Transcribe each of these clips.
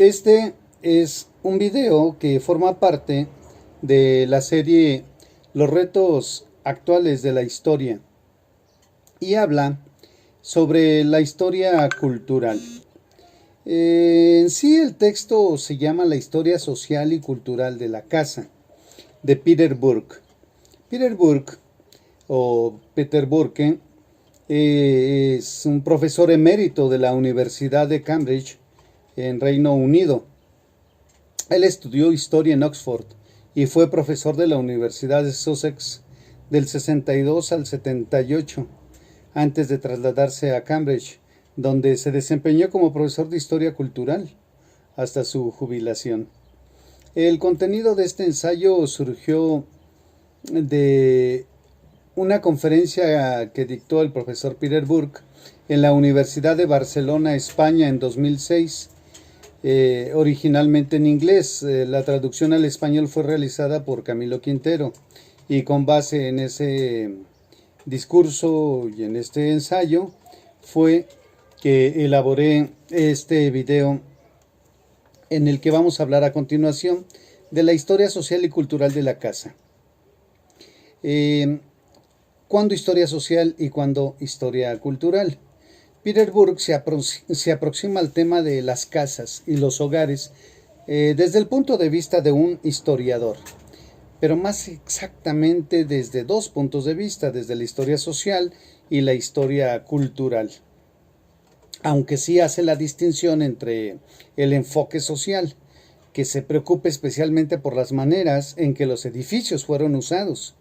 Este es un video que forma parte de la serie Los retos actuales de la historia y habla sobre la historia cultural. En sí el texto se llama La historia social y cultural de la casa, de Peter Burke. Peter Burke, o Peter Burke, es un profesor emérito de la Universidad de Cambridge en Reino Unido. Él estudió historia en Oxford y fue profesor de la Universidad de Sussex del 62 al 78, antes de trasladarse a Cambridge, donde se desempeñó como profesor de historia cultural hasta su jubilación. El contenido de este ensayo surgió de una conferencia que dictó el profesor Peter Burke en la Universidad de Barcelona, España, en 2006, originalmente en inglés. La traducción al español fue realizada por Camilo Quintero, y con base en ese discurso y en este ensayo fue que elaboré este video en el que vamos a hablar a continuación de la historia social y cultural de la casa. ¿Cuándo historia social y cuándo historia cultural? Peter Burke se aproxima al tema de las casas y los hogares desde el punto de vista de un historiador, pero más exactamente desde dos puntos de vista, desde la historia social y la historia cultural, aunque sí hace la distinción entre el enfoque social, que se preocupa especialmente por las maneras en que los edificios fueron usados,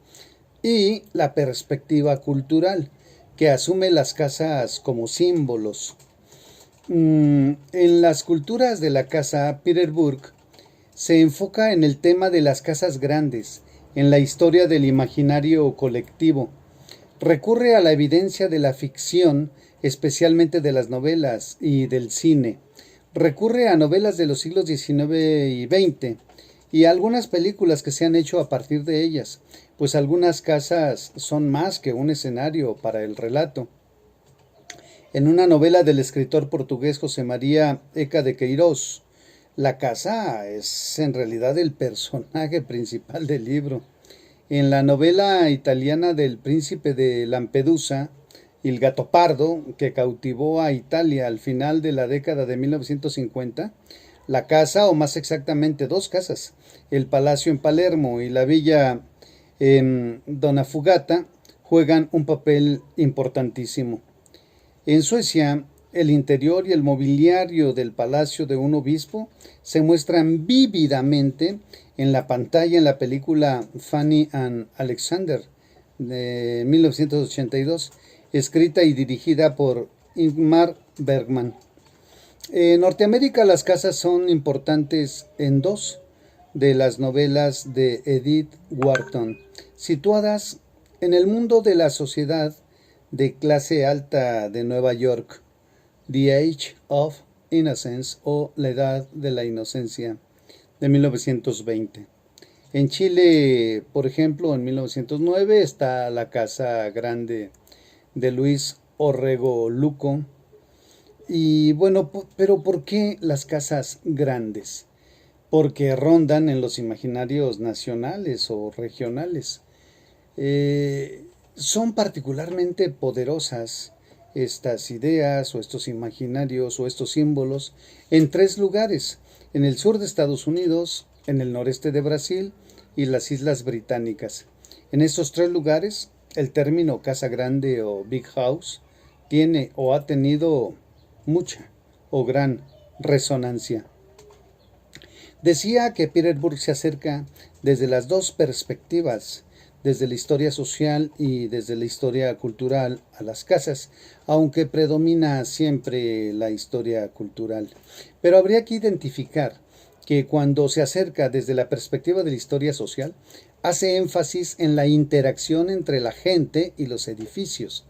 y la perspectiva cultural, que asume las casas como símbolos. En las culturas de la casa, Peter Burke se enfoca en el tema de las casas grandes, en la historia del imaginario colectivo. Recurre a la evidencia de la ficción, especialmente de las novelas y del cine. Recurre a novelas de los siglos XIX y XX y a algunas películas que se han hecho a partir de ellas, pues algunas casas son más que un escenario para el relato. En una novela del escritor portugués José María Eca de Queiroz, la casa es en realidad el personaje principal del libro. En la novela italiana del príncipe de Lampedusa, Il Gattopardo, que cautivó a Italia al final de la década de 1950, la casa, o más exactamente dos casas, el palacio en Palermo y la villa en Donafugata, juegan un papel importantísimo. En Suecia, el interior y el mobiliario del palacio de un obispo se muestran vívidamente en la pantalla en la película Fanny and Alexander de 1982, escrita y dirigida por Ingmar Bergman. En Norteamérica las casas son importantes en dos de las novelas de Edith Wharton, situadas en el mundo de la sociedad de clase alta de Nueva York, The Age of Innocence, o La Edad de la Inocencia, de 1920. En Chile, por ejemplo, en 1909 está la Casa Grande de Luis Orrego Luco. Y bueno, pero ¿por qué las casas grandes? Porque rondan en los imaginarios nacionales o regionales. Son particularmente poderosas estas ideas o estos imaginarios o estos símbolos en tres lugares: en el sur de Estados Unidos, en el noreste de Brasil y las Islas Británicas. En estos tres lugares, el término casa grande o big house tiene o ha tenido mucha o gran resonancia. Decía que Peter Burke se acerca desde las dos perspectivas, desde la historia social y desde la historia cultural, a las casas, aunque predomina siempre la historia cultural. Pero habría que identificar que cuando se acerca desde la perspectiva de la historia social, hace énfasis en la interacción entre la gente y los edificios,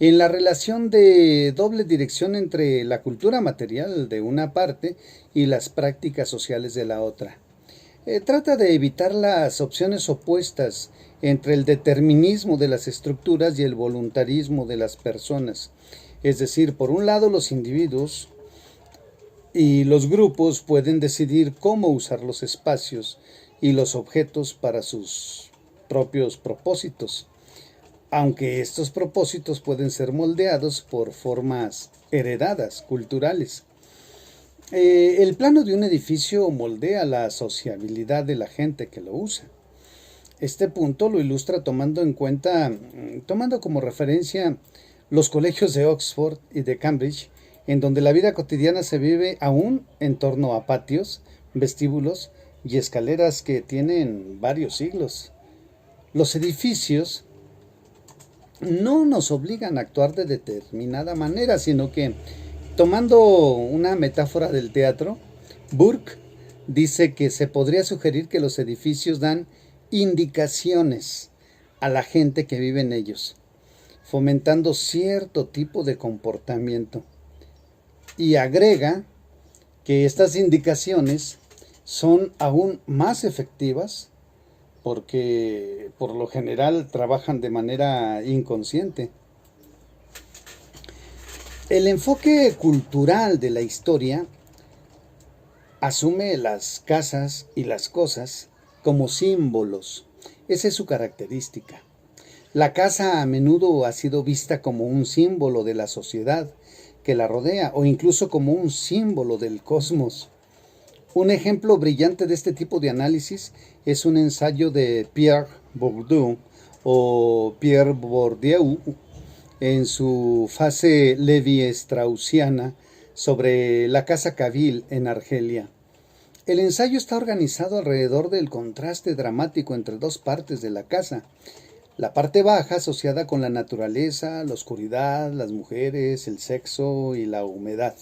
en la relación de doble dirección entre la cultura material de una parte y las prácticas sociales de la otra. Trata de evitar las opciones opuestas entre el determinismo de las estructuras y el voluntarismo de las personas. Es decir, por un lado los individuos y los grupos pueden decidir cómo usar los espacios y los objetos para sus propios propósitos, aunque estos propósitos pueden ser moldeados por formas heredadas, culturales. El plano de un edificio moldea la sociabilidad de la gente que lo usa. Este punto lo ilustra tomando como referencia los colegios de Oxford y de Cambridge, en donde la vida cotidiana se vive aún en torno a patios, vestíbulos y escaleras que tienen varios siglos. Los edificios no nos obligan a actuar de determinada manera, sino que, tomando una metáfora del teatro, Burke dice que se podría sugerir que los edificios dan indicaciones a la gente que vive en ellos, fomentando cierto tipo de comportamiento. Y agrega que estas indicaciones son aún más efectivas porque por lo general trabajan de manera inconsciente. El enfoque cultural de la historia asume las casas y las cosas como símbolos. Esa es su característica. La casa a menudo ha sido vista como un símbolo de la sociedad que la rodea o incluso como un símbolo del cosmos. Un ejemplo brillante de este tipo de análisis es un ensayo de Pierre Bourdieu o Pierre Bourdieu en su fase Levi-Straussiana sobre la casa Cabil en Argelia. El ensayo está organizado alrededor del contraste dramático entre dos partes de la casa. La parte baja asociada con la naturaleza, la oscuridad, las mujeres, el sexo y la humedad.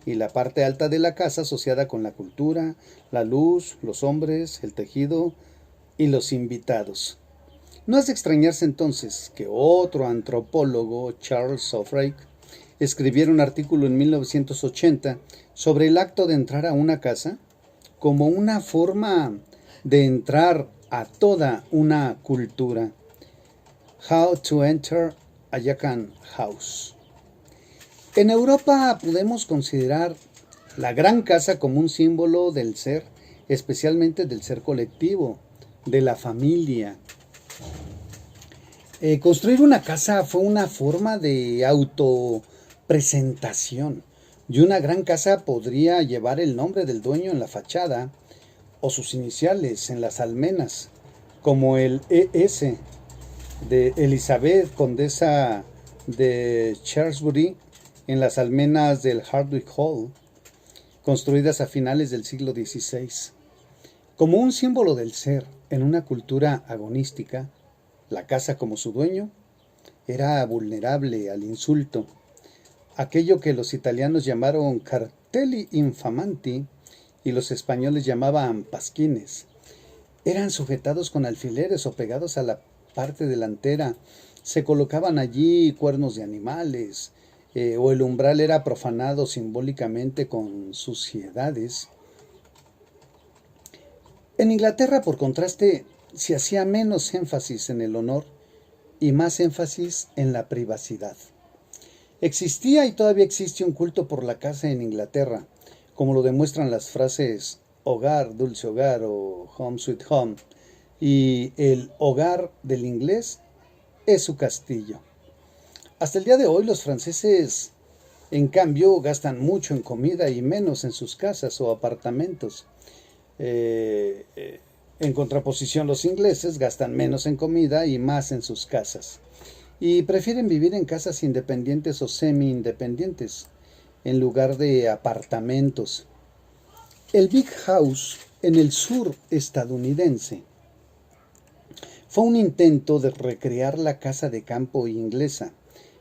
Y la parte alta de la casa asociada con la cultura, la luz, los hombres, el tejido y los invitados. No es de extrañarse entonces que otro antropólogo, Charles Sofrake, escribiera un artículo en 1980 sobre el acto de entrar a una casa como una forma de entrar a toda una cultura. How to Enter a Jacan House. En Europa podemos considerar la gran casa como un símbolo del ser, especialmente del ser colectivo, de la familia. Construir una casa fue una forma de autopresentación, y una gran casa podría llevar el nombre del dueño en la fachada o sus iniciales en las almenas, como el ES de Elizabeth, condesa de Shrewsbury, en las almenas del Hardwick Hall, construidas a finales del siglo XVI. Como un símbolo del ser en una cultura agonística, la casa como su dueño era vulnerable al insulto, aquello que los italianos llamaron cartelli infamanti y los españoles llamaban pasquines. Eran sujetados con alfileres o pegados a la parte delantera. Se colocaban allí cuernos de animales, o el umbral era profanado simbólicamente con suciedades. En Inglaterra, por contraste, se hacía menos énfasis en el honor y más énfasis en la privacidad. Existía y todavía existe un culto por la casa en Inglaterra, como lo demuestran las frases hogar, dulce hogar o home sweet home, y el hogar del inglés es su castillo. Hasta el día de hoy los franceses, en cambio, gastan mucho en comida y menos en sus casas o apartamentos. En contraposición, los ingleses gastan menos en comida y más en sus casas. Y prefieren vivir en casas independientes o semi-independientes, en lugar de apartamentos. El Big House en el sur estadounidense fue un intento de recrear la casa de campo inglesa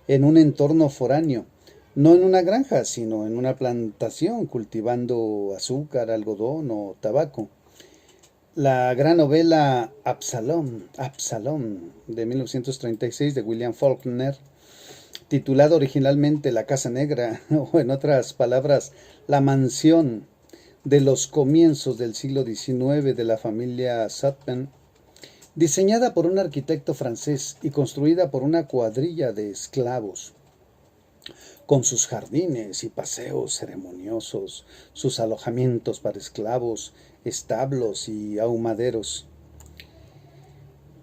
en un entorno foráneo, no en una granja, sino en una plantación cultivando azúcar, algodón o tabaco. La gran novela Absalom de 1936 de William Faulkner, titulada originalmente La Casa Negra, o en otras palabras, La Mansión, de los comienzos del siglo XIX de la familia Sutpen, diseñada por un arquitecto francés y construida por una cuadrilla de esclavos. con sus jardines y paseos ceremoniosos, sus alojamientos para esclavos, establos y ahumaderos.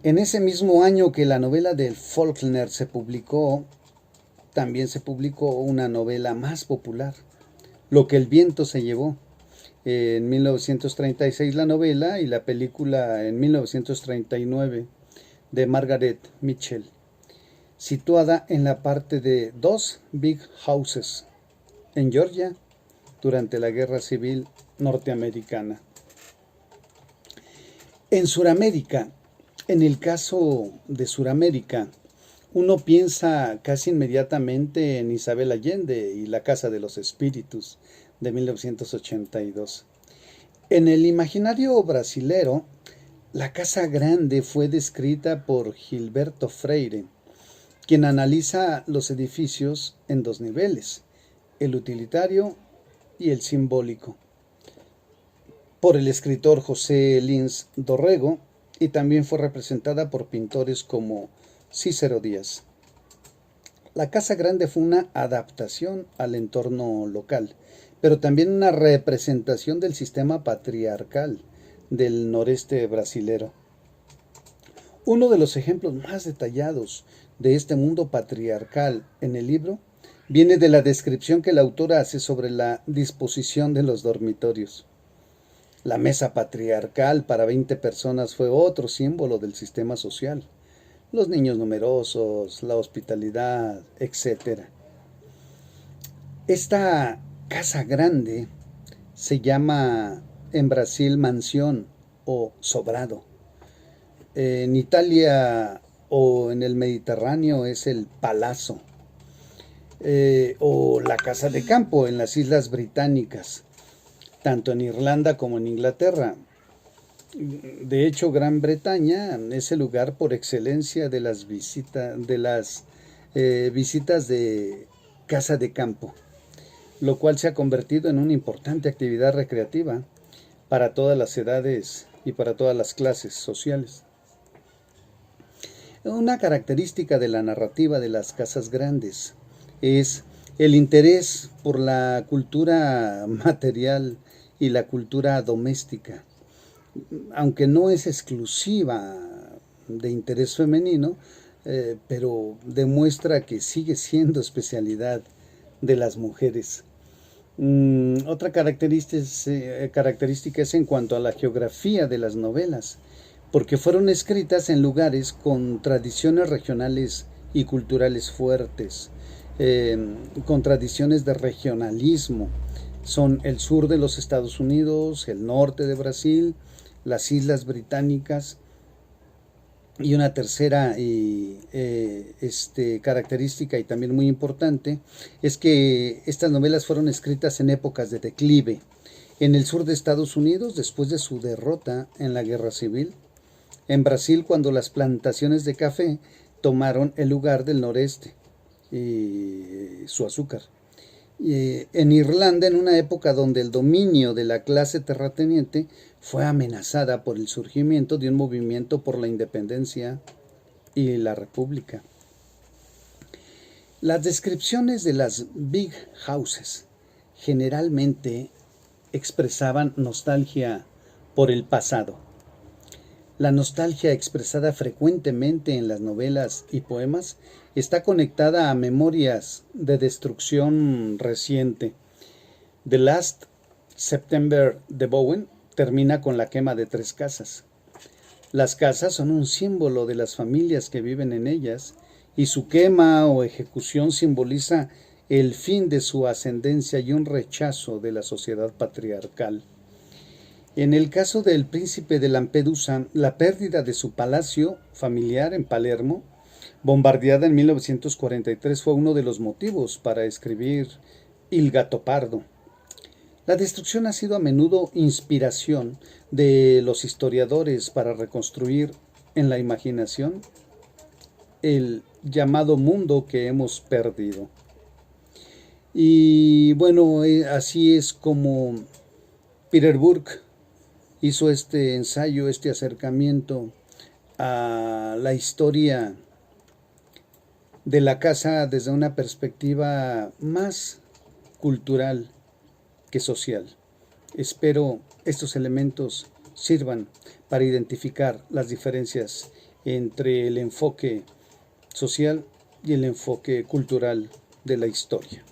En ese mismo año que la novela de Faulkner se publicó, también se publicó una novela más popular, Lo que el viento se llevó. En 1936 la novela y la película en 1939 de Margaret Mitchell, situada en la parte de dos Big Houses en Georgia durante la Guerra Civil Norteamericana. En Suramérica, en el caso de Suramérica, uno piensa casi inmediatamente en Isabel Allende y La Casa de los Espíritus de 1982. En el imaginario brasilero, la Casa Grande fue descrita por Gilberto Freire, quien analiza los edificios en dos niveles, el utilitario y el simbólico, por el escritor José Lins Dorrego, y también fue representada por pintores como Cícero Díaz. La Casa Grande fue una adaptación al entorno local, pero también una representación del sistema patriarcal del noreste brasilero. Uno de los ejemplos más detallados de este mundo patriarcal en el libro viene de la descripción que la autora hace sobre la disposición de los dormitorios. La mesa patriarcal para 20 personas fue otro símbolo del sistema social. Los niños numerosos, la hospitalidad, etc. Esta casa grande se llama en Brasil mansión o sobrado. En Italia o en el Mediterráneo es el palazzo, o la casa de campo en las Islas Británicas, tanto en Irlanda como en Inglaterra. De hecho, Gran Bretaña es el lugar por excelencia de las visitas de casa de campo, lo cual se ha convertido en una importante actividad recreativa para todas las edades y para todas las clases sociales. Una característica de la narrativa de las casas grandes es el interés por la cultura material y la cultura doméstica. Aunque no es exclusiva de interés femenino, pero demuestra que sigue siendo especialidad de las mujeres. Otra característica es en cuanto a la geografía de las novelas, porque fueron escritas en lugares con tradiciones regionales y culturales fuertes, con tradiciones de regionalismo. Son el sur de los Estados Unidos, el norte de Brasil, las Islas Británicas, y una tercera característica y también muy importante es que estas novelas fueron escritas en épocas de declive. En el sur de Estados Unidos, después de su derrota en la Guerra Civil. En Brasil, cuando las plantaciones de café tomaron el lugar del noreste y su azúcar. En Irlanda, en una época donde el dominio de la clase terrateniente fue amenazada por el surgimiento de un movimiento por la independencia y la república. Las descripciones de las big houses generalmente expresaban nostalgia por el pasado. La nostalgia expresada frecuentemente en las novelas y poemas está conectada a memorias de destrucción reciente. The Last September de Bowen termina con la quema de 3 casas. Las casas son un símbolo de las familias que viven en ellas, y su quema o ejecución simboliza el fin de su ascendencia y un rechazo de la sociedad patriarcal. En el caso del príncipe de Lampedusa, la pérdida de su palacio familiar en Palermo, bombardeada en 1943, fue uno de los motivos para escribir Il Gattopardo. La destrucción ha sido a menudo inspiración de los historiadores para reconstruir en la imaginación el llamado mundo que hemos perdido. Y bueno, así es como Peter Burke hizo este ensayo, este acercamiento a la historia de la casa desde una perspectiva más cultural que social. Espero estos elementos sirvan para identificar las diferencias entre el enfoque social y el enfoque cultural de la historia.